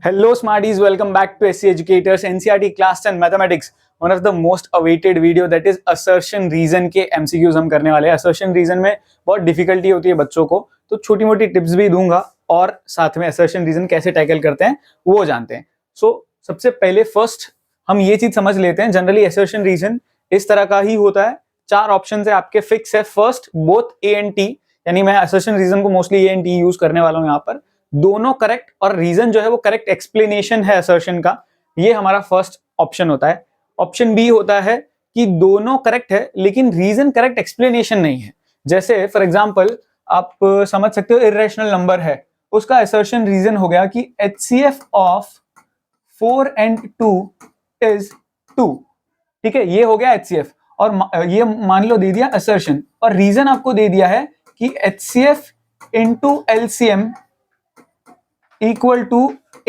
Hello Smarties, welcome back to SC Educators NCERT Class 10 Mathematics. One of the most awaited video that is assertion reason के MCQs हम करने वाले हैं. assertion reason में बहुत difficulty होती है बच्चों को, तो छोटी मोटी टिप्स भी दूंगा और साथ में assertion reason कैसे टैकल करते हैं वो जानते हैं. So सबसे पहले फर्स्ट हम ये चीज समझ लेते हैं. जनरली assertion reason इस तरह का ही होता है. चार ऑप्शन है आपके फिक्स है. First both A and T, यानी मैं assertion reason को mostly A and T use करने वाला हूँ यहाँ पर. दोनों करेक्ट और रीजन जो है वो करेक्ट एक्सप्लेनेशन है असर्शन का. ये हमारा फर्स्ट ऑप्शन होता है. ऑप्शन बी होता है कि दोनों करेक्ट है लेकिन रीजन करेक्ट एक्सप्लेनेशन नहीं है. जैसे फॉर एग्जांपल आप समझ सकते हो इर्रेशनल नंबर है, उसका असर्शन रीजन हो गया कि HCF ऑफ 4 and 2 is 2. ठीक है, ये हो गया HCF और ये मान लो दे दिया असर्शन, और रीजन आपको दे दिया है कि HCF into LCM equal to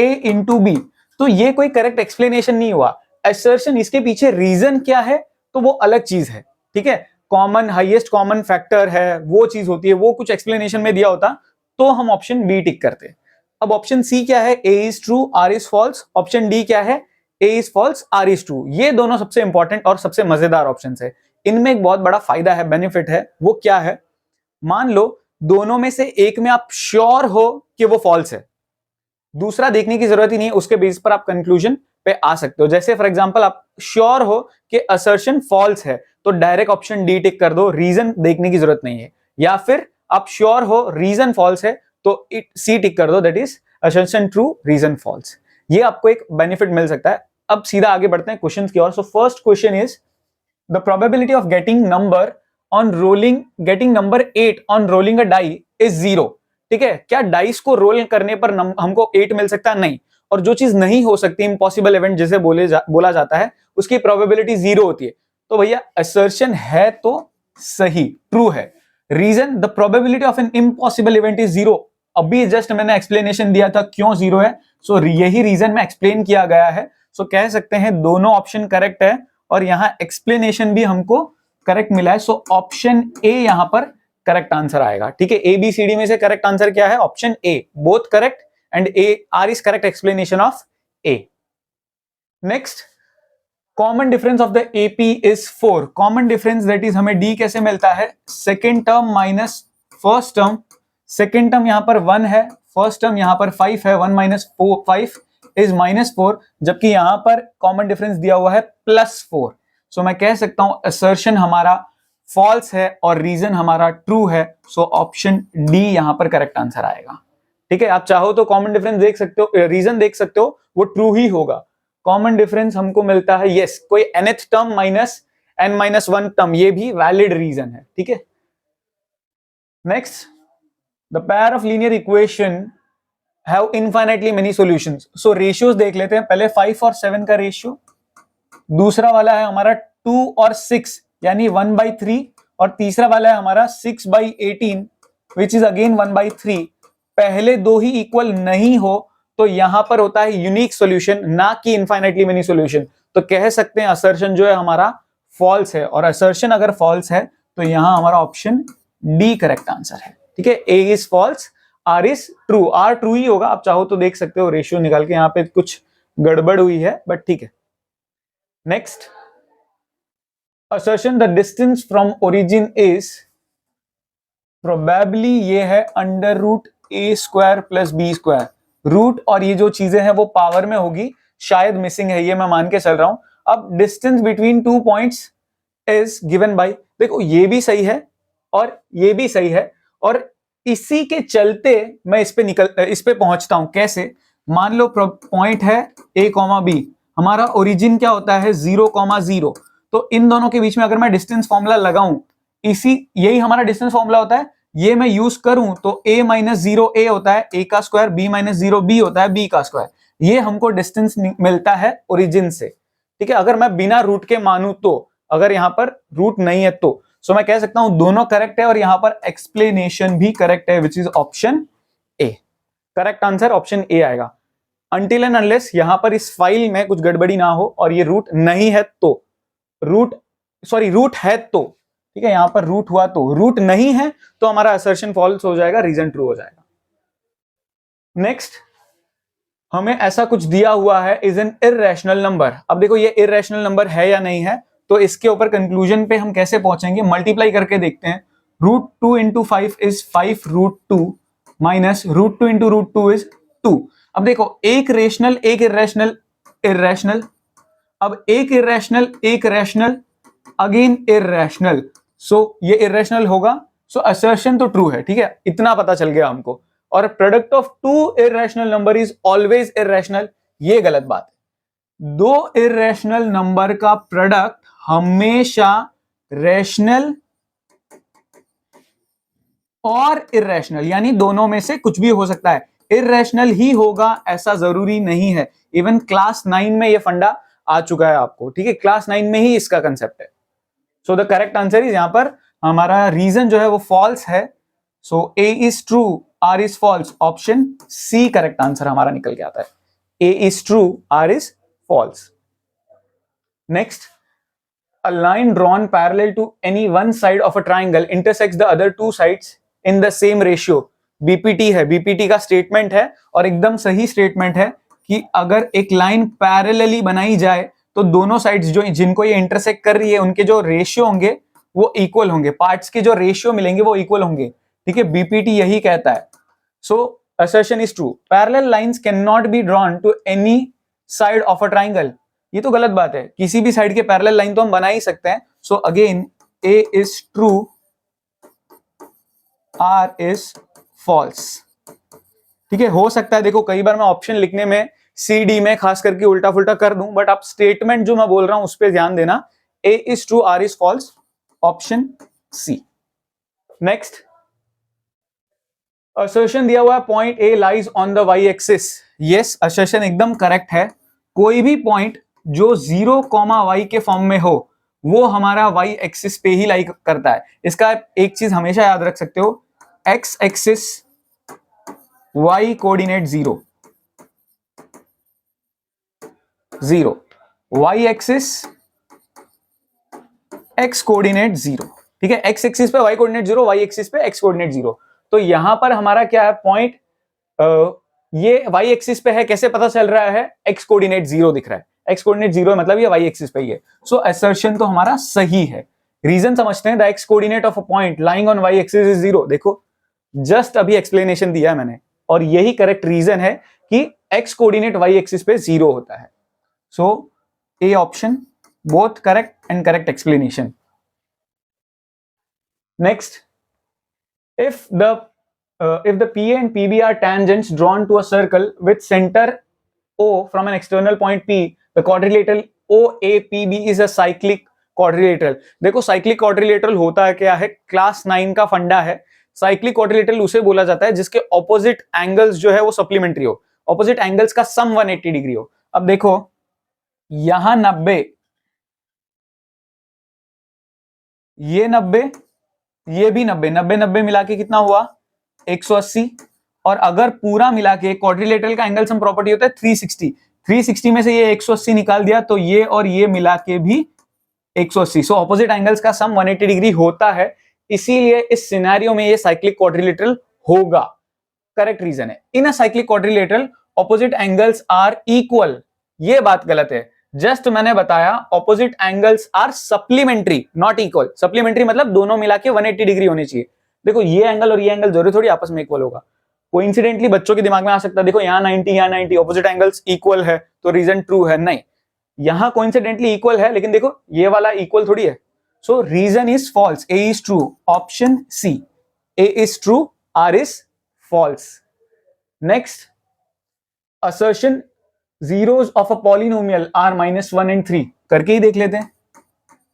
A into B. तो ये कोई करेक्ट एक्सप्लेनेशन नहीं हुआ. असर्शन इसके पीछे रीजन क्या है तो वो अलग चीज है. ठीक है, कॉमन हाईएस्ट कॉमन फैक्टर है वो चीज होती है, वो कुछ एक्सप्लेनेशन में दिया होता तो हम ऑप्शन बी टिक करते. अब ऑप्शन सी क्या है? A is true R is false. Option D क्या है? A is false R is true. ये दोनों सबसे इंपॉर्टेंट और सबसे मजेदार ऑप्शन है. इनमें एक बहुत बड़ा फायदा है, बेनिफिट है. वो क्या है? मान लो दोनों में से एक में आप श्योर हो कि वो फॉल्स है, दूसरा देखने की जरूरत ही नहीं है, उसके बेस पर आप कंक्लूजन पे आ सकते हो. जैसे फॉर एग्जांपल आप श्योर हो कि असर्शन फॉल्स है तो डायरेक्ट ऑप्शन डी टिक कर दो, रीजन देखने की जरूरत नहीं है. या फिर आप श्योर हो रीजन फॉल्स है तो सी टिक कर दो, that is assertion true reason false. ये आपको एक बेनिफिट मिल सकता है. अब सीधा आगे बढ़ते हैं क्वेश्चन की ओर. So first question is the probability of getting number 8 on rolling a die is 0. ठीक है, क्या डाइस को रोल करने पर हमको 8 मिल सकता है? नहीं. और जो चीज नहीं हो सकती, इम्पॉसिबल इवेंट जिसे बोला जाता है, उसकी प्रोबेबिलिटी 0 होती है. तो भैया असर्शन है तो सही, ट्रू है. Reason the probability of an impossible event is 0. अभी जस्ट मैंने एक्सप्लेनेशन दिया था क्यों 0 है. सो यही रीजन में एक्सप्लेन किया गया है. सो कह सकते हैं दोनों ऑप्शन करेक्ट है और यहां एक्सप्लेनेशन भी हमको करेक्ट मिला है. सो ऑप्शन ए यहां पर करेक्ट आंसर आएगा. ठीक है, ABCD में से करेक्ट आंसर क्या है? Option A, both correct and A R is correct explanation of A. Next, common difference of the AP is 4. Common difference that is हमें D कैसे मिलता है? Second term minus first term. Second term यहां पर 1 है, first term यहां पर 5 है. 1 माइनस 5 इज -4, जबकि यहां पर कॉमन डिफरेंस दिया हुआ है +4. सो मैं कह सकता हूं असर्शन हमारा फॉल्स है और रीजन हमारा ट्रू है. सो ऑप्शन डी यहां पर करेक्ट आंसर आएगा. ठीक है, आप चाहो तो कॉमन डिफरेंस देख सकते हो, रीजन देख सकते हो, वो ट्रू ही होगा. कॉमन डिफरेंस हमको मिलता है यस, कोई nth term minus n-1 term, ये भी वैलिड रीजन है. ठीक है, next, the pair of linear equation have infinitely many solutions. So ratios देख लेते हैं. पहले 5 और 7 का रेशियो, दूसरा वाला है हमारा 2 और 6 यानी 1/3, और तीसरा वाला है हमारा 6/18 विच इज अगेन 1/3. पहले दो ही इक्वल नहीं हो तो यहां पर होता है यूनिक सॉल्यूशन, ना कि इनफाइनाइटली मेनी सॉल्यूशन. तो कह सकते हैं असर्शन जो है हमारा फॉल्स है, और असर्शन अगर फॉल्स है तो यहां हमारा ऑप्शन डी करेक्ट आंसर है. ठीक है, A is false, R is true. R true ही होगा. आप चाहो तो देख सकते हो रेशियो निकाल के, यहां पे कुछ गड़बड़ हुई है बट ठीक है. Next, assertion the distance from origin is probably ये है √a² + b². रूट और ये जो चीजें हैं वो पावर में होगी, शायद मिसिंग है, ये मैं मान के चल रहा हूं. अब distance between 2 points is given bye, देखो ये भी सही है और ये भी सही है, और इसी के चलते मैं इस पे पहुंचता हूं. कैसे? मान लो पॉइंट है a, b, हमारा ओरिजिन क्या होता है 0,0. तो इन दोनों के बीच में अगर मैं डिस्टेंस फॉर्मूला लगाऊं, यही हमारा डिस्टेंस फॉर्मूला होता है, ये मैं यूज करूं तो a - 0 a होता है a का स्क्वायर, b - 0 b होता है b का स्क्वायर. ये हमको डिस्टेंस मिलता है ओरिजिन से. ठीक है, अगर मैं बिना रूट के मानूं तो, अगर यहां पर रूट नहीं है तो सो मैं कह सकता हूं दोनों करेक्ट है और यहां पर एक्सप्लेनेशन भी करेक्ट है, which is option A. Correct answer option A आएगा. अनटिल एंड अनलेस यहां पर इस फाइल में कुछ गड़बड़ी ना हो और ये रूट नहीं है तो, रूट है तो, ठीक है, यहां पर रूट हुआ तो, रूट नहीं है तो हमारा असर्शन फॉल्स हो जाएगा, रीजन ट्रू हो जाएगा. नेक्स्ट, हमें ऐसा कुछ दिया हुआ है इज एन इर्रेशनल नंबर। अब देखो ये इर्रेशनल नंबर है या नहीं है, तो इसके ऊपर कंक्लूजन पे हम कैसे पहुंचेंगे, मल्टीप्लाई करके देखते हैं। √2 into 5 is 5√2 minus √2 into √2 is 2। अब देखो एक रेशनल एक इर्रेशनल, इर्रेशनल, अब एक इर्रेशनल एक रैशनल, अगेन इर्रेशनल, सो ये इर्रेशनल होगा, सो असर्शन तो ट्रू है, ठीक है, इतना पता चल गया हमको। और product of two irrational number is always irrational, ये गलत बात है। दो इर्रेशनल नंबर का प्रोडक्ट हमेशा रैशनल और इर्रेशनल, यानी दोनों में से कुछ भी हो सकता है, इर्रेशनल ही होगा ऐसा जरूरी नहीं है। इवन क्लास 9 में ये फंडा आ चुका है आपको, ठीक है, क्लास 9 में ही इसका कंसेप्ट है। So the correct answer is, यहां पर हमारा रीजन जो है वो फॉल्स है। So A is true, R is false, option C correct answer हमारा निकल के आता है। A is true, R is false. Next, a line drawn parallel to any one side of a triangle intersects the other two sides in the same ratio। BPT है, BPT का statement है और एकदम सही स्टेटमेंट है कि अगर एक लाइन पैरेलली बनाई जाए तो दोनों साइड्स जो जिनको ये इंटरसेक्ट कर रही है उनके जो रेशियो होंगे वो इक्वल होंगे, पार्ट्स के जो रेशियो मिलेंगे वो इक्वल होंगे, ठीक है, बीपीटी यही कहता है। So assertion is true, parallel lines can not be drawn to any side of a triangle, ये तो गलत बात है, किसी भी साइड के पैरेलल लाइन तो हम बना ही सकते हैं। So again A is true, R is false, ठीक है। हो सकता है देखो कई बार मैं ऑप्शन लिखने में सी डी में खास करके उल्टा फुल्टा कर दूं, बट आप स्टेटमेंट जो मैं बोल रहा हूं उस पर ध्यान देना। A is true, R is false, option C. Next, assertion दिया हुआ है point A lies on the Y axis. Yes, assertion एकदम करेक्ट है। कोई भी पॉइंट जो 0, y के फॉर्म में हो वो हमारा y एक्सिस पे ही लाई करता है। इसका एक चीज हमेशा याद रख सकते हो, x axis y coordinate 0, 0, y axis x coordinate 0, ठीक है, x एक्सिस पे y कोऑर्डिनेट 0, y एक्सिस पे x कोऑर्डिनेट 0। तो यहां पर हमारा क्या है, पॉइंट ये y एक्सिस पे है, कैसे पता चल रहा है, x कोऑर्डिनेट 0 दिख रहा है, x कोऑर्डिनेट 0 है मतलब ये y एक्सिस पे ही है। सो असर्शन तो हमारा सही है। रीजन समझते हैं, the x coordinate of a point lying on y axis is 0। देखो जस्ट अभी एक्सप्लेनेशन दिया है मैंने, और यही करेक्ट रीजन है कि x कोऑर्डिनेट y एक्सिस पे 0 होता है। So A option, both correct and correct explanation. Next, if the PA and PB are tangents drawn to a circle with center O from an external point P, the quadrilateral OAPB is a cyclic quadrilateral। देखो cyclic quadrilateral होता है क्या है, class 9 का फंडा है। Cyclic quadrilateral उसे बोला जाता है जिसके ऑपोजिट एंगल्स जो है वो सप्लीमेंट्री हो, ऑपोजिट एंगल्स का सम 180 डिग्री हो। अब देखो यहां 90, ये 90, ये भी 90, 90 90 मिला के कितना हुआ 180। और अगर पूरा मिला के क्वाड्रिलेटरल का एंगल सम प्रॉपर्टी होता है 360, 360 में से ये 180 निकाल दिया तो ये और ये मिला के भी 180। सो ऑपोजिट एंगल्स का सम 180 डिग्री होता है, इसीलिए इस सिनेरियो में ये साइक्लिक क्वाड्रिलेटरल होगा। करेक्ट रीजन है, in a cyclic quadrilateral opposite angles are equal, ये बात गलत है। जस्ट मैंने बताया opposite angles are supplementary not equal. Supplementary मतलब दोनों मिला के 180 डिग्री होनी चाहिए। देखो ये एंगल और ये एंगल जरूरी थोड़ी आपस में इक्वल होगा, कोइंसिडेंटली बच्चों के दिमाग में आ सकता है देखो यहाँ 90 यहाँ 90 ऑपोजिट एंगल्स इक्वल है तो रीजन ट्रू है, नहीं, यहां कोइंसिडेंटली इक्वल है लेकिन देखो ये वाला इक्वल थोड़ी है। So reason is false, A is true, option C, A is true, R is false. Next, assertion zeros of a polynomial are -1 and 3 करके ही देख लेते हैं।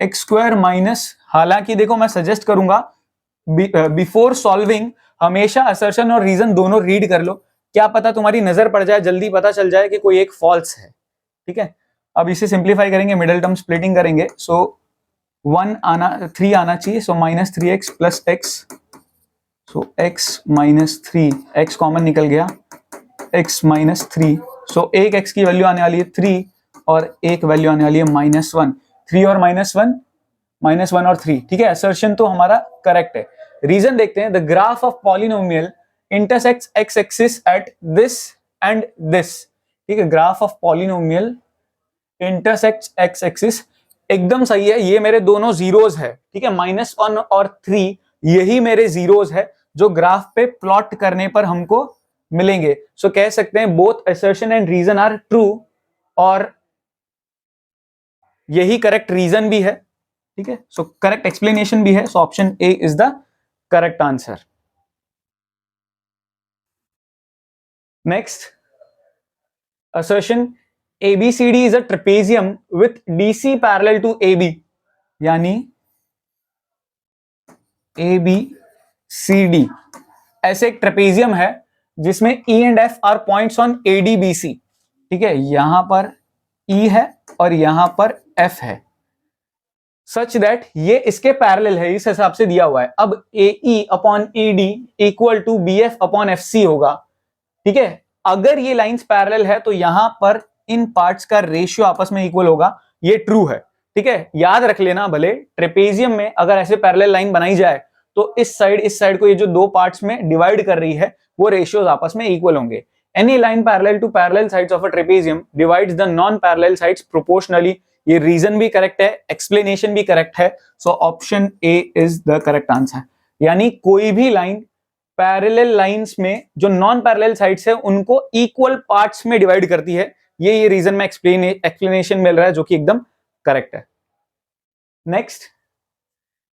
एक्स स्क्वायर माइनस, हालांकि देखो मैं सजेस्ट करूंगा बिफोर सॉल्विंग हमेशा असर्शन और रीजन दोनों रीड कर लो, क्या पता तुम्हारी नजर पड़ जाए, जल्दी पता चल जाए कि कोई एक फॉल्स है, ठीक है। अब इसे सिंप्लीफाई करेंगे, मिडिल टर्म स्प्लिटिंग करेंगे, सो 3 आना चाहिए, सो -3x प्लस x, सो x माइनस 3, x कॉमन निकल गया, x माइनस 3, सो एक x की वैल्यू आने वाली है 3 और एक वैल्यू आने वाली है -1, 3 और -1 और 3, ठीक है। असर्शन तो हमारा करेक्ट है। रीजन देखते हैं, the graph of polynomial intersects x axis at this and this, ठीक है, graph of polynomial intersects x axis, एकदम सही है, ये मेरे दोनों जीरोज है, ठीक है, -1 और 3 यही मेरे जीरोज है जो ग्राफ पे प्लॉट करने पर हमको मिलेंगे। सो कह सकते हैं both assertion and reason are true, और यही करेक्ट रीजन भी है, ठीक है, सो करेक्ट एक्सप्लेनेशन भी है, so option A is the correct answer. Next, assertion ABCD is a trapezium with DC parallel to AB, यानी ABCD ऐसे एक ट्रेपेजियम है जिसमें E and F are points on ADBC, ठीक है, यहां पर E है और यहां पर F है, सच दैट ये इसके पैरेलल है, इस हिसाब से दिया हुआ है। अब AE upon AD equal to BF upon FC होगा, ठीक है, अगर ये लाइंस पैरेलल है तो यहां पर इन पार्ट्स का रेशियो आपस में इक्वल होगा, ये ट्रू है, ठीक है, याद रख लेना, भले ट्रेपेजियम में अगर ऐसे पैरेलल लाइन बनाई जाए तो इस साइड को ये जो दो पार्ट्स में डिवाइड कर रही है वो रेशियोज आपस में इक्वल होंगे। Any line parallel to parallel sides of a trapezium divides the non parallel sides proportionally, ये रीजन भी करेक्ट है, एक्सप्लेनेशन भी करेक्ट है, so option A is the correct answer. यानी कोई भी लाइन पैरेलल लाइंस में जो नॉन पैरेलल साइड्स है उनको इक्वल पार्ट्स में डिवाइड करती है, ये रीजन में एक्सप्लेनेशन मिल रहा है जो कि एकदम करेक्ट है। Next,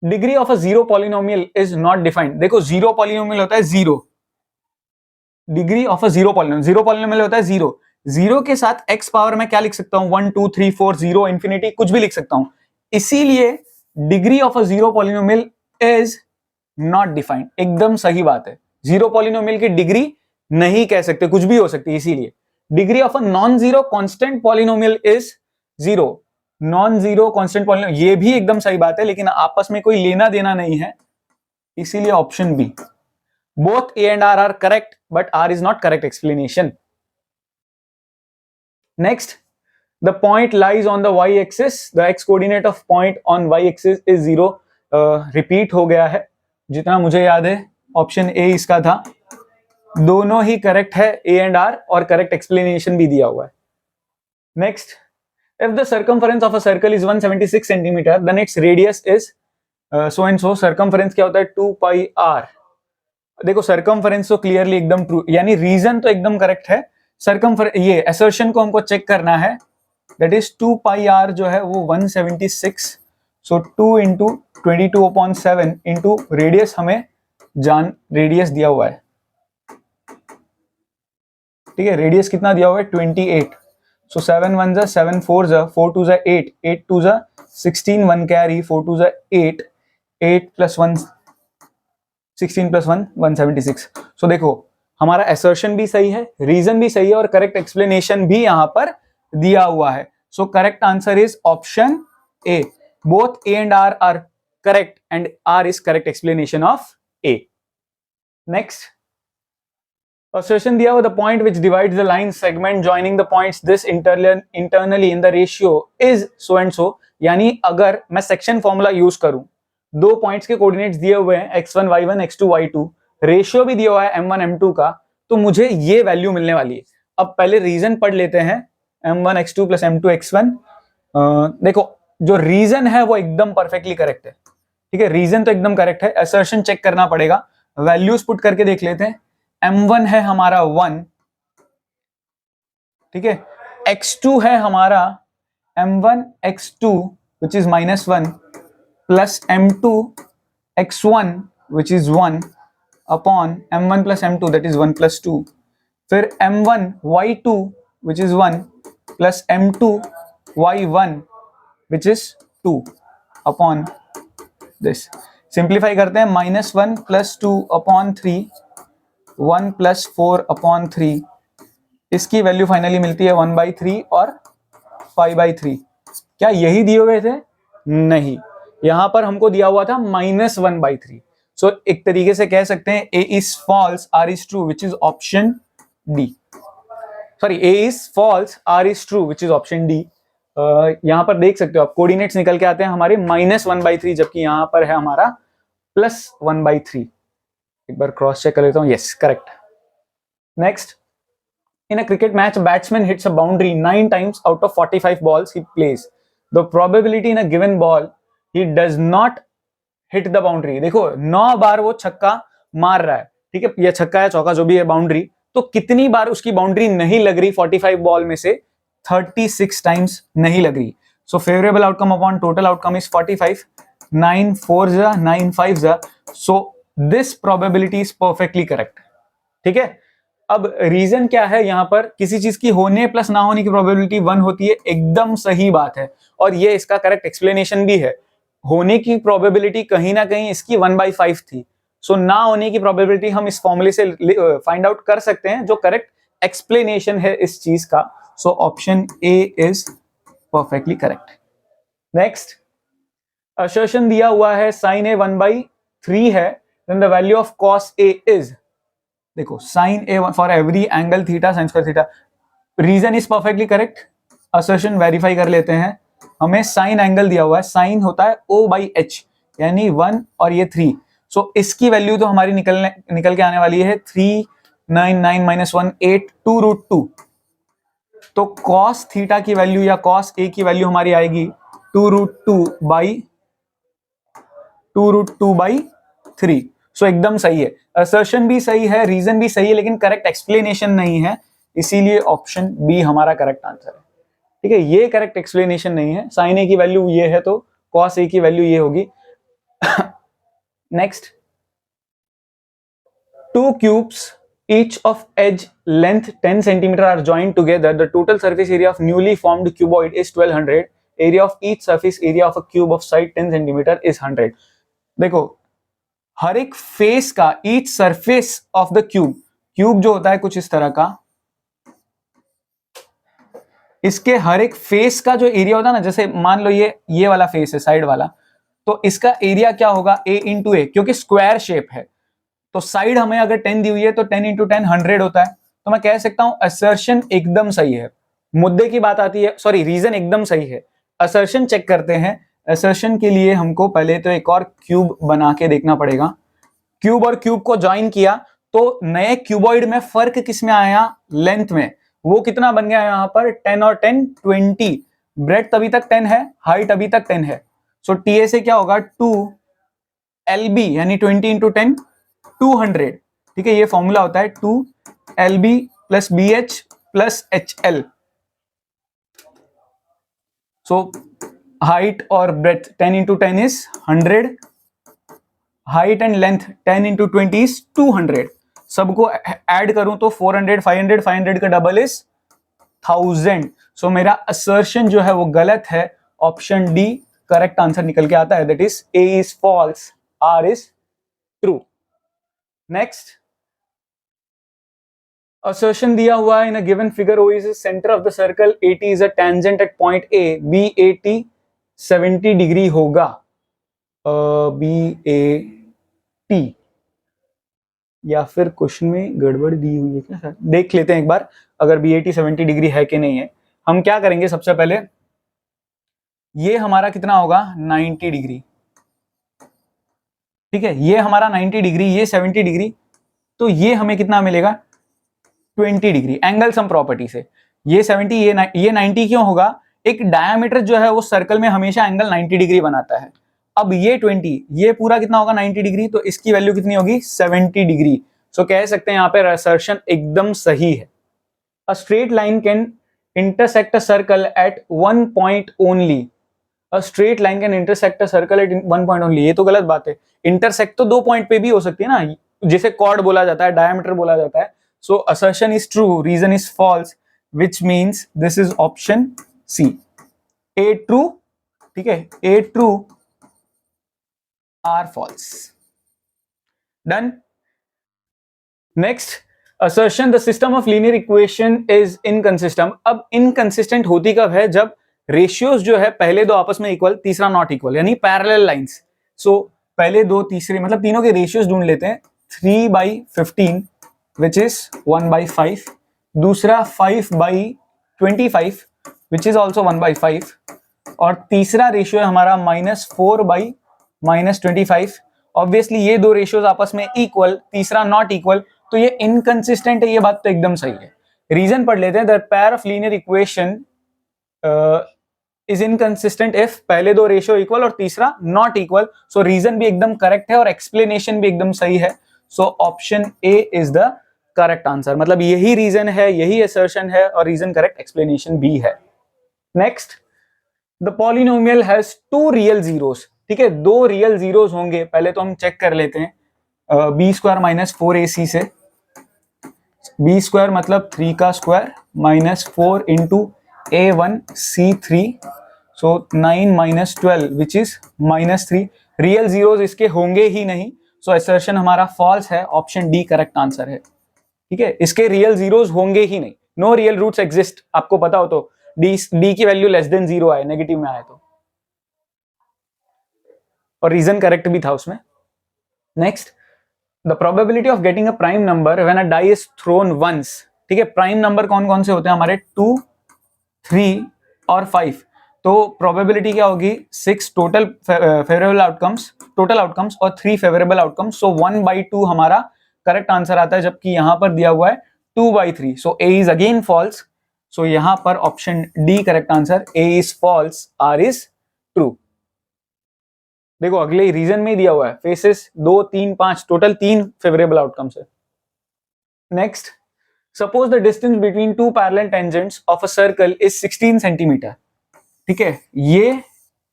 degree of a zero polynomial is not defined. देखो जीरो पॉलिनोमियल होता है zero, degree of a zero polynomial होता है जीरो, जीरो के साथ एक्स पावर में क्या लिख सकता हूं, 1 2 3 4 0 इंफिनिटी कुछ भी लिख सकता हूं, इसीलिए degree of a zero polynomial is not defined. एकदम सही बात है, जीरो पॉलिनोमियल की डिग्री नहीं कह सकते, कुछ भी हो सकती है, इसीलिए degree of a non zero constant polynomial is zero. Non zero constant polynomial, ये भी एकदम सही बात है, लेकिन आपस में कोई लेना देना नहीं है, इसीलिए option B. Both A and R are correct but R is not correct explanation. Next, the point lies on the Y axis, the x coordinate of point on y axis is zero. Repeat हो गया है, जितना मुझे याद है option A इसका था, दोनों ही करेक्ट है, ए एंड आर, और करेक्ट एक्सप्लेनेशन भी दिया हुआ है। Next, if the circumference of a circle is 176 centimetre then its radius is so and so. Circumference क्या होता है, 2 पाई आर। देखो सर्कमफरेंस तो क्लियरली एकदम ट्रू, यानी रीजन तो एकदम करेक्ट है, ये असर्शन को हमको चेक करना है, दैट इज 2 पाई आर जो है वो 176, सो 2 इंटू 22/7 इंटू रेडियस, हमें रेडियस दिया हुआ है, ठीक है, रेडियस कितना दिया हुआ है 28, सो 7 1 जा 7 4 जा 4 2 जा 8 8 2 जा 16 1 कैरी 4 2 जा 8 8 प्लस 1 16 प्लस 1 176। सो देखो हमारा असर्शन भी सही है, रीजन भी सही है, और करेक्ट एक्सप्लेनेशन भी यहां पर दिया हुआ है, so correct answer is option A. Both A and R are correct and R is correct explanation of A. Next, assertion दिया हुआ, the point which divides the line segment joining the points this internally in the ratio is so and so। यानी अगर मैं section formula use करूं, दो points के coordinates दिए हुए हैं x1 y1 x2 y2, ratio भी दिया हुआ है m1 m2 का, तो मुझे ये वैल्यू मिलने वाली है। अब पहले रीजन पढ़ लेते हैं, m1 x2 plus m2 x1। देखो जो रीजन है वो एकदम परफेक्टली करेक्ट है, ठीक है, रीजन तो एकदम करेक्ट है, असर्शन चेक करना पड़ेगा, वैल्यूज पुट करके देख लेते हैं। m1 है हमारा 1, ठीक है, x2 है हमारा m1 x2 which is -1 plus m2 x1 which is 1 upon m1 plus m2 that is 1 plus 2, फिर m1 y2 which is 1 plus m2 y1 which is 2 upon this। Simplify करते हैं, -1 प्लस 2 अपॉन 3 1 प्लस 4 अपॉन 3, इसकी value finally मिलती है 1/3 और 5/3। क्या यही दिए हुए थे? नहीं, यहां पर हमको दिया हुआ था -1/3। सो एक तरीके से कह सकते हैं A is false R is true which is option D। Sorry, A is false R is true which is option D। यहां पर देख सकते हो आप, कोऑर्डिनेट्स निकल के आते हैं हमारे -1/3, जबकि यहां पर है हमारा +1/3। एक बार क्रॉस चेक कर लेता हूं, yes correct. Next, In a cricket match, a batsman hits a boundary 9 times out of 45 balls he plays. The probability in a given ball he does not hit the boundary. देखो 9 बार वो छक्का मार रहा है, ठीक है, ये छक्का है चौका जो भी है बाउंड्री, तो कितनी बार उसकी बाउंड्री नहीं लग रही 45 बॉल में से? 36 टाइम्स नहीं लग रही. So favorable outcome upon total outcome is 45. 9 4 जा 9 5 जा. So this probability is perfectly correct. ठीक है. अब रीजन क्या है यहां पर? किसी चीज की होने प्लस ना होने की प्रोबेबिलिटी 1 होती है, एकदम सही बात है, और ये इसका करेक्ट एक्सप्लेनेशन भी है. होने की प्रोबेबिलिटी कहीं ना कहीं इसकी 1/5 थी. सो ना होने की प्रोबेबिलिटी हम इस फॉर्मूले से फाइंड आउट कर सकते हैं, जो करेक्ट एक्सप्लेनेशन है इस चीज का. So option A is perfectly correct. Next, assertion दिया हुआ है sin a 1/3 है, then the value of cos a is, देखो sin a for every angle theta sin square theta. Reason is perfectly correct. Assertion verify कर लेते हैं. हमें sign angle दिया हुआ है, साइन होता है O/H, यानी 1 और ये 3. सो इसकी वैल्यू तो हमारी निकल के आने वाली है 399 - 1 8 2√2. तो cos थीटा की वैल्यू या cos a की वैल्यू हमारी आएगी 2√2/3. सो एकदम सही है. असर्शन भी सही है, रीजन भी सही है, लेकिन करेक्ट एक्सप्लेनेशन नहीं है, इसीलिए ऑप्शन बी हमारा करेक्ट आंसर है. ठीक है, ये करेक्ट एक्सप्लेनेशन नहीं है. साइन ए की वैल्यू ये है तो कॉस ए की वैल्यू ये होगी. Next, 2 cubes each of edge length 10 centimeter are joined together. The total surface area of newly formed cuboid is 1200. Area of each surface area of a cube of side 10 centimeter is 100. देखो, हर एक face का, each surface of the cube जो होता है कुछ इस तरह का, इसके हर एक फेस का जो एरिया होता है ना, जैसे मान लो ये वाला फेस है साइड वाला, तो इसका एरिया क्या होगा? a इंटू ए, क्योंकि स्क्वायर शेप है. तो साइड हमें अगर 10 दी हुई है तो 10 इंटू 10 100 होता है. तो मैं कह सकता हूं असर्शन एकदम सही है. मुद्दे की बात आती है, सॉरी रीजन एकदम सही है. असर्शन चेक करते हैं. असर्शन के लिए हमको पहले तो एक और क्यूब बना के देखना पड़ेगा. क्यूब और क्यूब को ज्वाइन किया तो नए क्यूबॉइड में फर्क किसमें आया? लेंथ में. वो कितना बन गया यहां पर? 10 और 10 20. ब्रेड्थ अभी तक 10 है, हाइट अभी तक 10 है. सो टीए से क्या होगा? 2 LB यानी 20 इंटू 10 200. ठीक है, ये फॉर्मूला होता है 2 LB plus BH plus HL. So height और breadth 10 into 10 is 100. Height and length 10 into 20 is 200. सबको ऐड करूं तो 400 500 500 का डबल इज 1000. सो मेरा असर्शन जो है वो गलत है. ऑप्शन डी करेक्ट आंसर निकल के आता है, that is A is false, R is true. Next, assertion दिया हुआ है in a given figure O is the center of the circle, AT is a tangent at point A, BAT 70 degree होगा. BAT या फिर question में गड़बड़ दी हुई है क्या? देख लेते हैं एक बार अगर BAT 70 डिग्री है कि नहीं है. हम क्या करेंगे, सबसे पहले ये हमारा कितना होगा? 90 डिग्री. ठीक है, ये हमारा 90 डिग्री, ये 70 डिग्री, तो ये हमें कितना मिलेगा? 20 डिग्री. एंगल सम प्रॉपर्टी से ये 70 ये 90 क्यों होगा? एक डायमीटर जो है वो सर्कल में हमेशा एंगल 90 डिग्री बनाता है. अब ये 20, ये पूरा कितना होगा? 90 डिग्री, तो इसकी वैल्यू कितनी होगी? 70 डिग्री. सो कह सकते हैं यहाँ पे असर्शन एकदम सही है. A straight line can intersect a circle eight 1 point only. A straight line can intersect a circle eight 1 point only. ये तो गलत बात है. इंटरसेक्ट तो 2 पॉइंट पे भी हो सकती है ना, जिसे कॉर्ड बोला जाता है, डायमीटर बोला जाता है. So assertion is true, reason is false, which means this is option C, A true. ठीक है, A true, R false. Done. Next, assertion the system of linear equation is inconsistent. अब inconsistent होती कब है? जब रेशियोज जो है पहले दो आपस में इक्वल, तीसरा नॉट इक्वल, यानी पैरेलल लाइंस. सो पहले दो तीसरे मतलब तीनों के रेशियोज ढूंढ लेते हैं. 3/15 विच इज 1/5, दूसरा 5/25 विच इज ऑल्सो 1/5, और तीसरा रेशियो है हमारा -4/-25. ऑब्वियसली ये दो रेशियोज आपस में इक्वल, तीसरा नॉट इक्वल, तो ये इनकंसिस्टेंट है. ये बात तो एकदम सही है. रीजन पढ़ लेते हैं। The pair of linear equation is inconsistent if पहले दो रेशियो इक्वल और तीसरा नॉट इक्वल। सो रीजन भी एकदम करेक्ट है और एक्सप्लेनेशन भी एकदम सही है। So option A is the correct answer, मतलब यही रीजन है, यही असर्शन है और रीजन करेक्ट, एक्सप्लेनेशन भी है। Next, the polynomial has two real zeros. ठीक है, दो रियल जीरोस होंगे। पहले तो हम चेक कर लेते हैं बी स्क्वायर माइनस 4ac से। बी स्क्वायर मतलब 3 का square minus 4 into a1c3, so 9 minus 12 which is -3। Real zeros इसके होंगे ही नहीं, सो असर्शन हमारा फॉल्स है। ऑप्शन डी करेक्ट आंसर है। ठीक है, इसके रियल जीरोस होंगे ही नहीं, नो रियल रूट्स एग्जिस्ट। आपको पता हो तो डी की वैल्यू लेस देन 0 आए, नेगेटिव में आए तो, और रीजन करेक्ट भी था उसमें। Next, the probability of getting a prime number when a die is thrown once. ठीक है, प्राइम नंबर कौन कौन से होते हैं हमारे? 2, 3 और 5। तो प्रोबेबिलिटी क्या होगी? 6 total favourable outcomes, total outcomes, और 3 फेवरेबल आउटकम्स। सो 1/2 हमारा करेक्ट आंसर आता है, जबकि यहां पर दिया हुआ है 2/3। So A is again false. So यहां पर option D correct answer, A is false, R is true. देखो अगले रीजन में दिया हुआ है फेसेस 2, 3, 5, टोटल 3 फेवरेबल आउटकम्स है। Next, suppose the distance between two parallel tangents of a circle is 16 centimetre. ठीक है, ये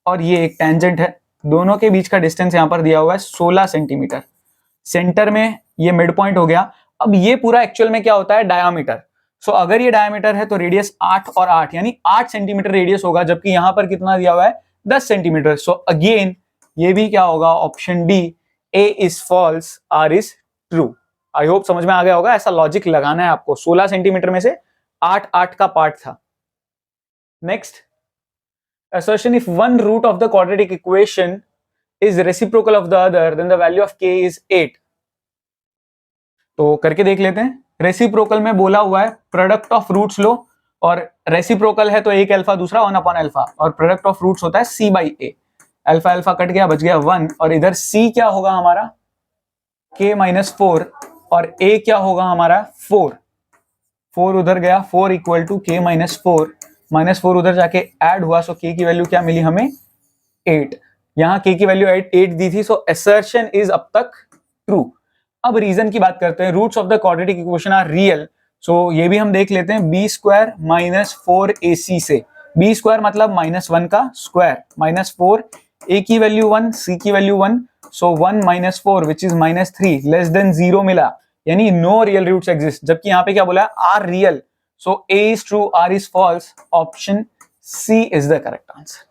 और ये एक टेंजेंट है, दोनों के बीच का डिस्टेंस यहां पर दिया हुआ है 16 सेंटीमीटर। सेंटर में ये मिड पॉइंट हो गया। अब ये पूरा एक्चुअल में क्या होता है? डायामीटर। सो अगर ये डायामीटर है तो रेडियस 8 और 8 यानी 8 सेंटीमीटर रेडियस होगा, जबकि यहां पर कितना दिया हुआ है? 10 सेंटीमीटर। सो अगेन ये भी क्या होगा? Option D, A is false, R is true. I hope समझ में आ गया होगा, ऐसा लॉजिक लगाना है आपको। 16 सेंटीमीटर में से 8 8 का पार्ट था। Next, assertion if one root of the quadratic equation is reciprocal of the other then the value of k is 8। तो करके देख लेते हैं। रेसिप्रोकल में बोला हुआ है प्रोडक्ट ऑफ रूट्स लो, और रेसिप्रोकल है तो एक अल्फा दूसरा 1/अल्फा, और प्रोडक्ट ऑफ रूट्स होता है c/a। अल्फा अल्फा कट गया, बच गया 1, और इधर c क्या होगा हमारा? k-4, और a क्या होगा हमारा? 4। 4 उधर गया, 4 इक्वल टू k-4, -4 उधर जाके ऐड हुआ, सो k की वैल्यू क्या मिली हमें? 8। यहां k की वैल्यू 8 दी थी, सो असर्शन इज अब तक ट्रू। अब रीजन की बात करते हैं। Roots of the quadratic equation are real, so ये भी हम देख लेते हैं। बी स्क्वायर माइनस 4ac से, बी स्क्वायर मतलब -1 का स्क्वायर, -4, a की वैल्यू 1, c की value 1, so 1 - 4 which is -3, less than 0 मिला, यानी नो रियल रूट्स एग्जिस्ट। जबकि यहाँ पे क्या बोला है? Are real. So A is true, R is false, option C is the correct answer.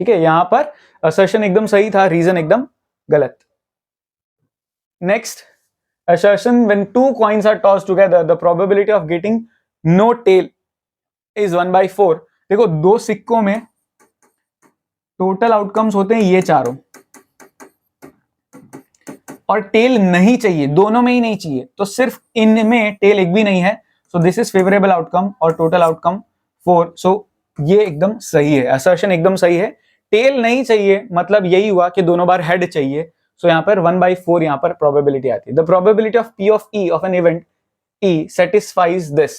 ठीक है, यहां पर असर्शन एकदम सही था, रीजन एकदम गलत। Next, assertion when two coins are tossed together the probability of getting no tail is 1/4। देखो दो सिक्कों में टोटल आउटकम्स होते हैं ये चारों, और टेल नहीं चाहिए, दोनों में ही नहीं चाहिए, तो सिर्फ इनमें टेल एक भी नहीं है। So this is favourable outcome और टोटल आउटकम 4। सो ये एकदम सही है, असर्शन एकदम सही है। टेल नहीं चाहिए मतलब यही हुआ कि दोनों बार हेड चाहिए। सो यहाँ पर 1/4 यहाँ पर प्रोबेबिलिटी आती है। The probability of P of E of an event E satisfies this.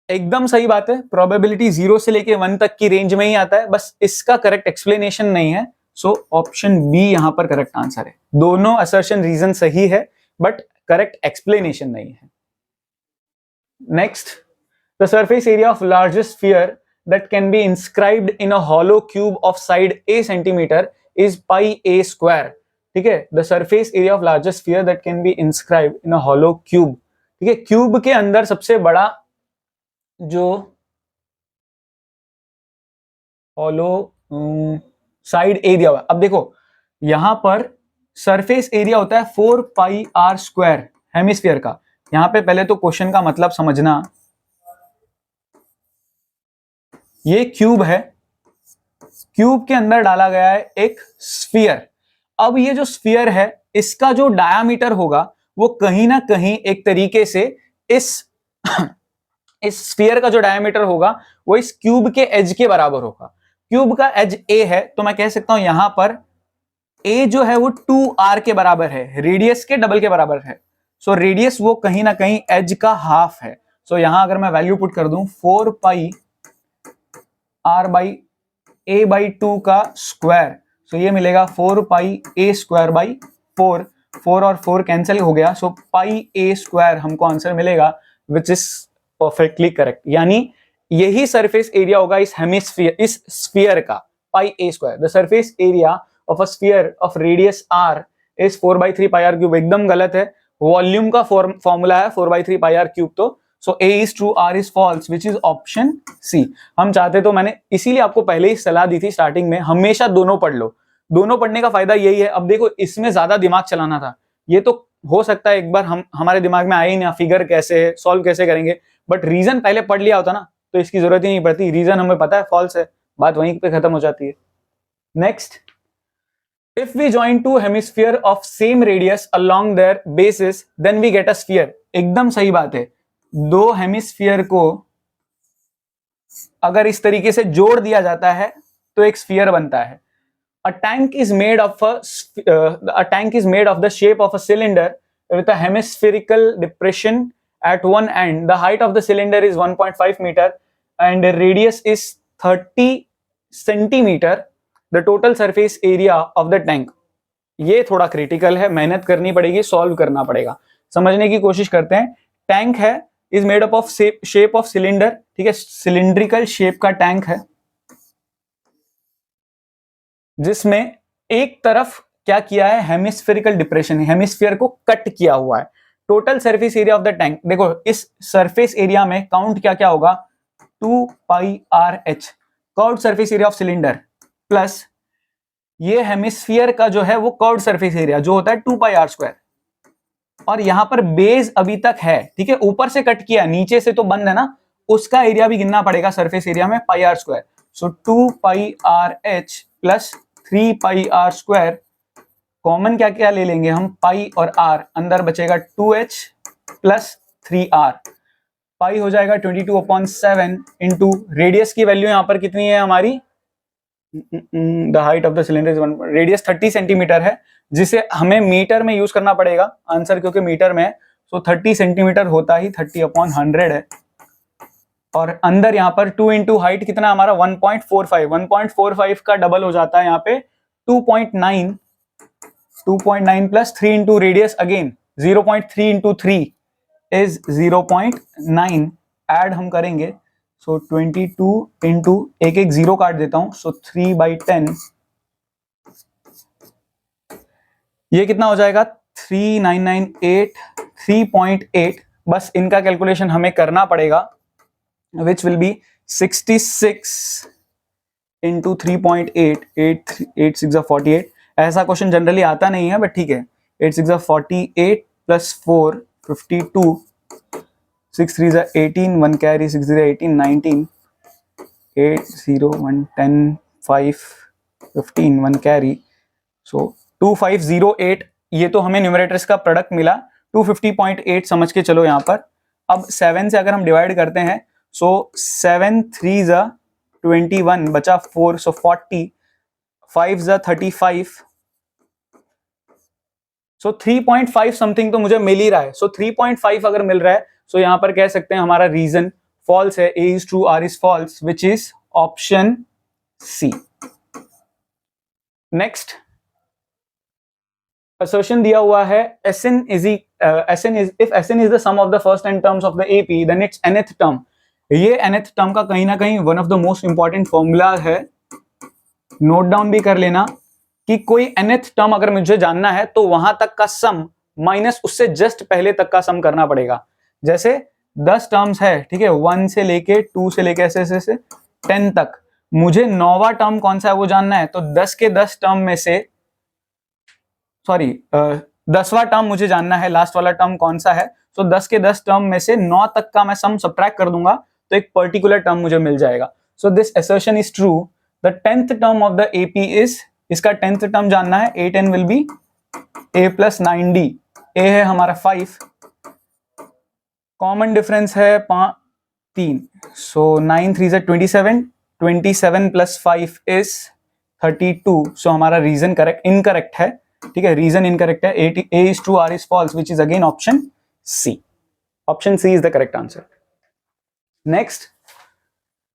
एकदम सही बात है, प्रोबेबिलिटी 0 से लेके 1 तक की रेंज में ही आता है, बस इसका करेक्ट एक्सप्लेनेशन नहीं है। सो ऑप्शन बी यहां पर करेक्ट आंसर है। दोनों असर्शन रीजन सही है बट करेक्ट एक्सप्लेनेशन नहीं है। Next, the surface area of largest sphere that can be inscribed in a hollow cube of side a centimeter is pi a square। ठीक है, the surface area of largest sphere that can be inscribed in a hollow cube। ठीक है, cube के अंदर सबसे बड़ा जो hollow side ए दिया हुआ। अब देखो यहां पर सरफेस एरिया होता है 4 पाई आर स्क्वायर हेमिस्फीयर का। यहां पे पहले तो क्वेश्चन का मतलब समझना, ये क्यूब है, क्यूब के अंदर डाला गया है एक स्फीयर। अब ये जो स्फीयर है इसका जो डायामीटर होगा वो कहीं ना कहीं एक तरीके से इस इस स्फीयर का जो डायामीटर होगा वो इस क्यूब के एज के बराबर होगा। क्यूब का एज ए है तो मैं कह सकता हूं यहां पर ए जो है वो 2r के बराबर है, रेडियस के डबल के बराबर है। सो रेडियस वो कहीं ना कहीं एज का हाफ है। सो यहां अगर मैं वैल्यू पुट कर दूं 4 पाई r बाई a बाई 2 का स्क्वायर, सो ये मिलेगा 4 पाई a स्क्वायर बाई 4, 4 और 4 कैंसिल हो गया, सो पाई a स्क्वायर हमको आंसर मिलेगा विच इज परफेक्टली करेक्ट। यानी यही सरफेस एरिया होगा इस हेमिस्फीयर, इस स्फीयर का, पाई a square. The surface area of a sphere of radius r is 4/3 pi r cube. एकदम गलत है, वॉल्यूम का फॉर्मूला है 4/3 पाई r क्यूब। तो सो a is true, r is false, which is option C। हम चाहते तो मैंने इसीलिए आपको पहले ही सलाह दी थी स्टार्टिंग में, हमेशा दोनों पढ़ लो। दोनों पढ़ने का फायदा यही है, अब देखो इसमें ज्यादा दिमाग चलाना था, ये तो हो सकता है एक बार हमारे दिमाग में आए ही ना, फिगर कैसे है, सॉल्व कैसे करेंगे, बट रीजन पहले पढ़ लिया होता ना तो इसकी जरूरत ही नहीं पड़ती। रीजन हमें पता है फॉल्स है, बात वहीं पे खत्म हो जाती है। Next, if we join two hemisphere of same radius along their bases then we get a sphere। एकदम सही बात है, दो हेमिस्फीयर को अगर इस तरीके से जोड़ दिया जाता है तो एक स्फीयर बनता है। A tank is made of the shape of a cylinder with a hemispherical depression at one end. The height of the cylinder is 1.5 meter and the radius is 30 centimeter. The total surface area of the tank। ये थोड़ा critical है, मेहनत करनी पड़ेगी, solve करना पड़ेगा। समझने की कोशिश करते हैं। टैंक है, is made up of shape of cylinder, ठीक है, सिलिंड्रिकल शेप का टैंक है जिसमें एक तरफ क्या किया है, हेमिस्फेरिकल डिप्रेशन, हेमिस्फीयर को कट किया हुआ है। Total surface area of the tank, देखो इस सरफेस एरिया में काउंट क्या क्या होगा, 2 pi R H curved surface area of cylinder, plus ये हेमिस्फीयर का जो है वो कर्व्ड सरफेस एरिया जो होता है 2 पाई आर स्क्वायर, और यहां पर बेस अभी तक है, ठीक है, ऊपर से कट किया, नीचे से तो बंद है ना, उसका एरिया भी गिनना पड़ेगा सरफेस एरिया में, pi R square. So 2 pi R H plus 3 pi R square, common क्या क्या ले लेंगे हम, पाई और आर, अंदर बचेगा 2h प्लस 3r, पाई हो जाएगा 22/7 इंटू रेडियस की वैल्यू यहां पर कितनी है हमारी, the height of the cylinder is 1, radius 30 centimetre है, जिसे हमें मीटर में यूज करना पड़ेगा आंसर, क्योंकि मीटर में है। सो 30 सेंटीमीटर होता ही 30/100 है, और अंदर यहाँ पर 2 इंटू हाइट कितना हमारा 1.45, 1.45 का डबल हो जाता है यहाँ पे 2.9, 2.9 plus 3 into radius again 0.3 into 3 is 0.9, add हम करेंगे। सो 22 इंटू एक एक जीरो काट देता हूं, सो 3/10, ये कितना हो जाएगा 3998, 3.8, बस इनका कैलकुलेशन हमें करना पड़ेगा, which will be 66 into 3.8, 8 6 48। ऐसा क्वेश्चन जनरली आता नहीं है, बट ठीक है, 8 6 48 प्लस 4 52, 6 3 18, 1 कैरी, 6 0 18, 19, 8 0 1 10 5 15, 1 कैरी, सो 2508। ये तो हमें न्यूमरेटर्स का प्रोडक्ट मिला, 250.8 समझ के चलो यहाँ पर। अब 7 से अगर हम डिवाइड करते हैं, सो 7 3 जा 21, बचा 4, सो 40, 5 जा 35, सो 3.5 समथिंग तो मुझे मिल ही रहा है। सो 3.5 अगर मिल रहा है, सो यहां पर कह सकते हैं हमारा रीजन फॉल्स है, A is true, R is false, which is option C. Next assertion दिया हुआ है, Sn is if Sn is the sum of the first n terms of the AP then its nth term। ये nth term का कहीं ना कहीं one of the most important formula है, note down भी कर लेना कि कोई nth टर्म अगर मुझे जानना है तो वहां तक का सम माइनस उससे जस्ट पहले तक का सम करना पड़ेगा। जैसे 10 टर्म्स है, ठीक है, 1 से लेके 2 से लेके ऐसे ऐसे 10 तक, मुझे 9वां टर्म कौन सा है वो जानना है, तो 10 के 10 टर्म में से, सॉरी 10वां टर्म मुझे जानना है, लास्ट वाला टर्म कौन सा है, तो 10 के 10 टर्म में से 9 तक का मैं सम सबट्रैक्ट कर दूंगा तो एक पर्टिकुलर टर्म मुझे मिल जाएगा। So this assertion is true, the 10th term of the AP is, इसका 10th टर्म जानना है, 8n will be a plus 9d, a है हमारा 5, कॉमन डिफरेंस है 3, सो 9 3 is 27, 27 प्लस 5 इज 32, सो हमारा रीजन करेक्ट इनकरेक्ट है, ठीक है, रीजन इनकरेक्ट है, A is true, R is false, which is again option C. Option C is the correct answer. Next,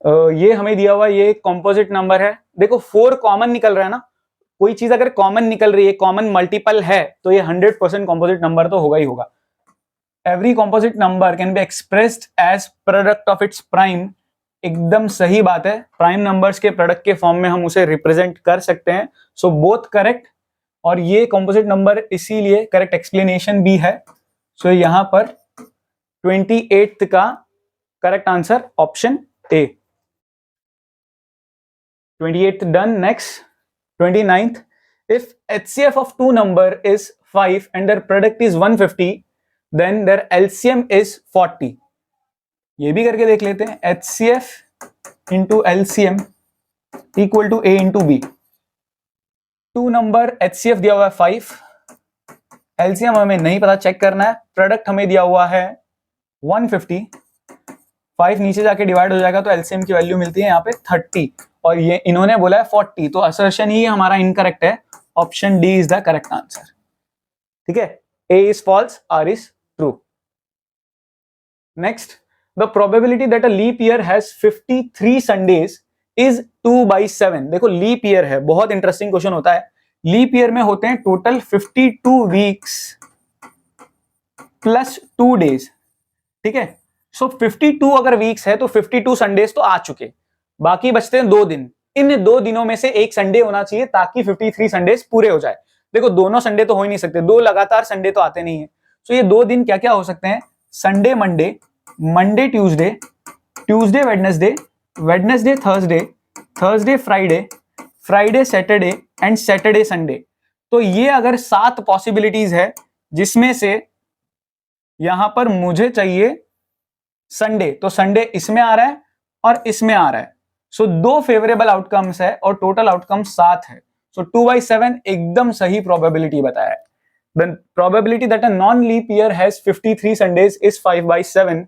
ये हमें दिया हुआ ये कॉम्पोजिट नंबर है, देखो 4 कॉमन निकल रहा है ना, कोई चीज अगर कॉमन निकल रही है, कॉमन मल्टीपल है, तो ये 100% कॉम्पोजिट नंबर तो होगा ही होगा. Every composite number can be expressed as product of its prime. एकदम सही बात है, प्राइम नंबर्स के प्रोडक्ट के फॉर्म में हम उसे रिप्रेजेंट कर सकते हैं. सो बोथ करेक्ट, और ये कॉम्पोजिट नंबर इसीलिए करेक्ट एक्सप्लेनेशन भी है. सो यहां पर 28th का correct answer option A. 28th done. Next, 29th. If HCF of two number is 5 and their product is 150, then their LCM is 40. ये भी करके देख लेते हैं. HCF into LCM equal to A into B. Two number HCF दिया हुआ है 5, LCM हमें नहीं पता, चेक करना है. प्रोडक्ट हमें दिया हुआ है 150, 5 नीचे जाके डिवाइड हो जाएगा तो LCM की वैल्यू मिलती है यहाँ पे 30, और ये इन्होंने बोला है 40, तो असर्शन ही हमारा इनकरेक्ट है. Option D is the correct answer. ठीक है, A is false, R is true. Next, the probability that a leap year has 53 Sundays is 2/7. देखो लीप ईयर है, बहुत इंटरेस्टिंग क्वेश्चन होता है. लीप ईयर में होते हैं टोटल 52 वीक्स प्लस 2 डेज. ठीक है, सो 52 अगर वीक्स है तो 52 संडेज तो आ चुके, बाकी बचते हैं 2 दिन. इन 2 दिनों में से एक संडे होना चाहिए ताकि 53 संडेज पूरे हो जाए. देखो दोनों संडे तो हो ही नहीं सकते, 2 लगातार संडे तो आते नहीं है. सो ये 2 दिन क्या क्या हो सकते हैं? Sunday Monday, Monday Tuesday, Tuesday Wednesday, Wednesday Thursday, Thursday Friday, Friday Saturday and Saturday Sunday. तो ये अगर 7 पॉसिबिलिटीज है जिसमें से यहां पर मुझे चाहिए संडे, तो संडे इसमें आ रहा है और इसमें आ रहा है. सो 2 फेवरेबल आउटकम्स है और टोटल आउटकम 7 है. सो 2/7 एकदम सही प्रोबेबिलिटी बताया है. The probability that a non-leap year has 53 Sundays is 5/7.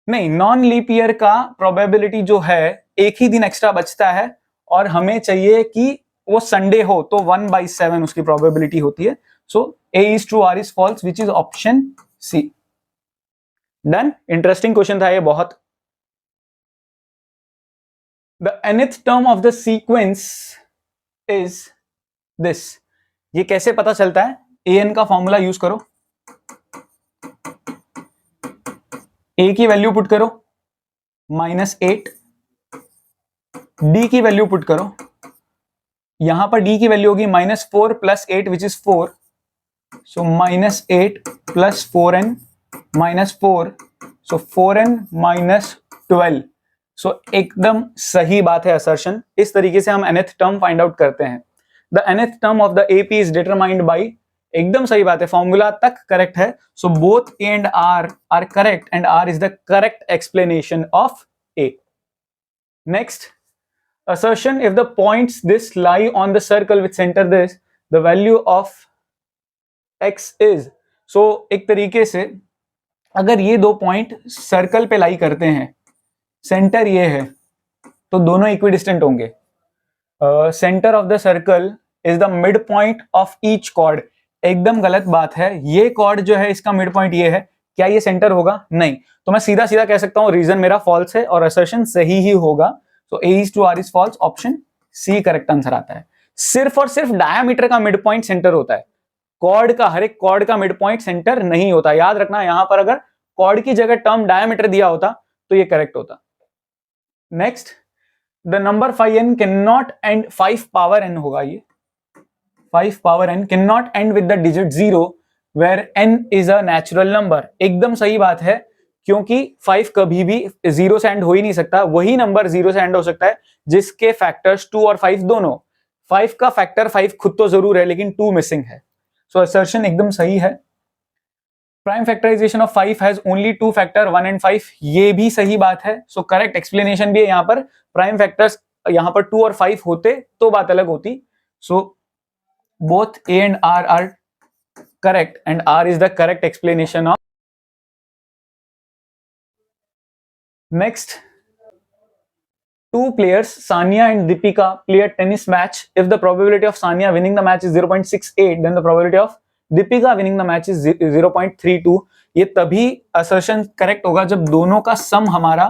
नहीं, नॉन लीप ईयर का प्रोबेबिलिटी जो है एक ही दिन एक्स्ट्रा बचता है और हमें चाहिए कि वो संडे हो, तो 1/7 उसकी प्रोबेबिलिटी होती है. सो A is true, R is false, which is option C. Done. Interesting question था ये बहुत. The nth term of the sequence is this. ये कैसे पता चलता है? an का फॉर्मूला यूज करो, a की वैल्यू पुट करो -8, d की वैल्यू पुट करो, यहां पर d की वैल्यू होगी -4 + 8 which is 4. So -8 + 4n -4, so 4n - 12. सो एकदम सही बात है असर्शन. इस तरीके से हम nth टर्म फाइंड आउट करते हैं. The nth term of the AP is determined by, एकदम सही बात है, फॉर्मूला तक करेक्ट है. So both A and R are correct and R is the correct explanation of A. Next, assertion if the points this lie on the circle with center this, the value of x is. so एक तरीके से अगर ये 2 point circle पे लाई करते हैं, centre ये है, तो दोनों इक्विडिस्टेंट होंगे. Centre of the circle is the mid point of each chord. एकदम गलत बात है, ये कॉर्ड जो है इसका मिड पॉइंट ये है, क्या ये सेंटर होगा? नहीं. तो मैं सीधा सीधा कह सकता हूं रीजन मेरा फॉल्स है और असर्शन सही ही होगा. तो A is true, R is false, option C correct answer आता है. सिर्फ और सिर्फ डायामीटर का मिड पॉइंट सेंटर होता है, कॉर्ड का, हर एक कॉर्ड का मिड पॉइंट सेंटर नहीं होता. याद रखना, यहां पर अगर कॉर्ड की जगह टर्म डायामीटर दिया होता तो ये करेक्ट होता. Next, the number 5n can not end 5 power n होगा, ये 5 power n can not end with the digit 0 where n is a natural number. एकदम सही बात है, क्योंकि 5 कभी भी 0 से एंड हो ही नहीं सकता. वही नंबर 0 से एंड हो सकता है जिसके फैक्टर्स 2 और 5 दोनों. 5 का फैक्टर 5 खुद तो जरूर है लेकिन 2 मिसिंग है. सो असर्शन एकदम सही है. Prime factorisation of 5 has only 2 factor 1 and 5, ये भी सही बात है. सो करेक्ट एक्सप्लेनेशन भी है यहाँ पर. प्राइम फैक्टर्स यहाँ पर 2 और 5 होते तो बात अलग होती. So both A and R are correct and R is the correct explanation of. Next, two players, Sania and Deepika, play a tennis match. If the probability of Sania winning the match is 0.68, then the probability of Deepika winning the match is 0.32. ये तभी assertion correct होगा जब दोनों का sum हमारा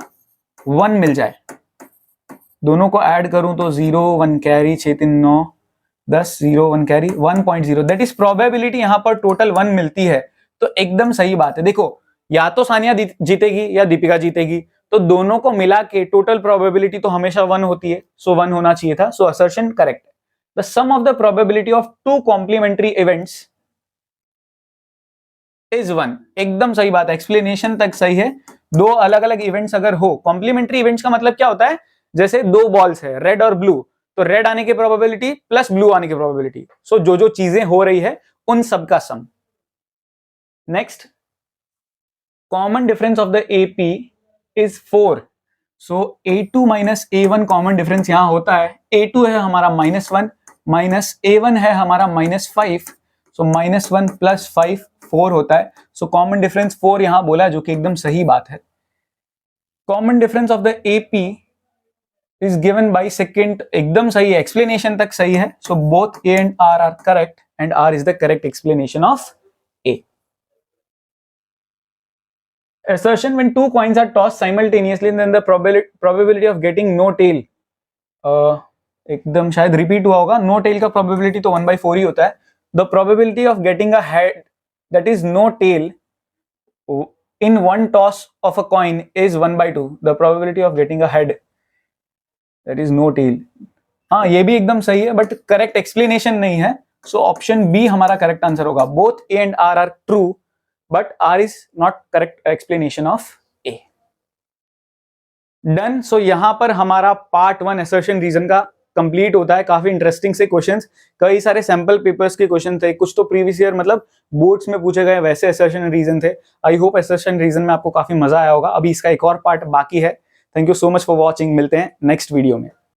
1 मिल जाए. दोनों को ऐड करूं तो 0 1 carry 6 3 9 10 0 1 carry 1.0. That is probability. यहां पर टोटल 1 मिलती है तो एकदम सही बात है. देखो या तो सानिया जीतेगी या दीपिका जीतेगी, तो दोनों को मिला के टोटल प्रोबेबिलिटी तो हमेशा 1 होती है. सो 1 होना चाहिए था. So assertion correct. The sum of the probability of two complementary events is 1. एकदम सही बात है. एक्सप्लेनेशन तक सही है. दो अलग अलग इवेंट्स अगर हो, कॉम्प्लीमेंट्री इवेंट्स का मतलब क्या होता है, जैसे दो बॉल्स है रेड और ब्लू, तो रेड आने की प्रोबेबिलिटी प्लस ब्लू आने की प्रोबेबिलिटी. सो जो जो चीजें हो रही है उन सब का sum. Next, common difference of the AP is 4. So A2 minus A1 common difference यहां होता है. A2 है हमारा -1 माइनस A1 है हमारा -5. सो -1 प्लस 5 4 होता है. सो कॉमन डिफरेंस 4 यहां बोला है, जो कि एकदम सही बात है. Common difference of the AP is given by second. एकदम सही है. एक्सप्लेनेशन तक सही है. So both A and R are correct and R is the correct explanation of A. Assertion when two coins are tossed simultaneously, then the probability of getting no tail. एकदम शायद repeat हुआ होगा. No tell का probability तो 1/4 ही होता है. The probability of getting a head that is no tail in one toss of a coin is 1/2. The probability of getting a head that is no tail. हाँ, ये भी एकदम सही है, बट करेक्ट एक्सप्लेनेशन नहीं है. सो ऑप्शन बी हमारा correct answer होगा. Both A and R are true, but R is not correct explanation of A. Done. So यहां पर हमारा पार्ट 1 assertion reason का कंप्लीट होता है. काफी इंटरेस्टिंग से क्वेश्चंस, कई सारे सैंपल पेपर्स के क्वेश्चन थे, कुछ तो प्रीवियस ईयर मतलब बोर्ड्स में पूछे गए वैसे assertion रीजन थे. आई होप assertion रीजन में आपको काफी मजा आया होगा. अभी इसका एक और पार्ट बाकी है. Thank you so much for watching. मिलते हैं नेक्स्ट वीडियो में.